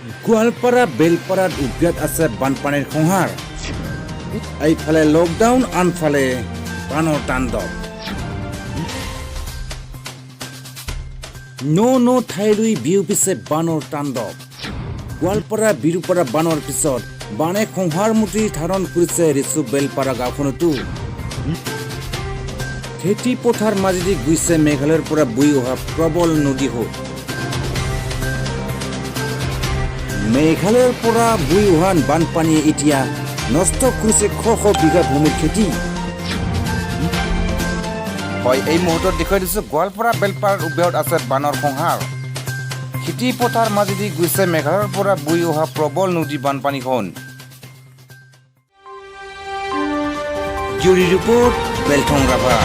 গোৱালপাৰা বেলপাৰাত উগ্ৰাত আছে বানপানীৰ সংহাৰ এইফালে লকডাউন আনফালে বানৰ তাণ্ডৱ ন ঠাইলৈ বিয়পিছে বানৰ তাণ্ডৱ গোৱালপাৰা বিৰুপাৰা বানৰ পিছত বানে সংহাৰ মুঠি ধাৰণ কৰিছে ৰিচু বেলপাৰা গাঁওখনতো খেতি পথাৰ মাজেদি গৈছে মেঘালয়ৰ পৰা বৈ অহা প্ৰবল নদী সোঁত মেঘালয়ৰ পৰা বৈ অহা বানপানীয়ে এতিয়া নষ্ট কৰিছে শ বিঘা ভূমিৰ খেতি হয় এই মুহূৰ্তত দেখুৱাই দিছোঁ গোৱালপাৰা বেলপাৰাত অব্যাহত আছে বানৰ সংহাৰ খেতি পথাৰ মাজেদি গৈছে মেঘালয়ৰ পৰা বৈ অহা প্ৰবল নদী বানপানীখন জুৰি ৰিপৰ্ট বেলথং ৰাভা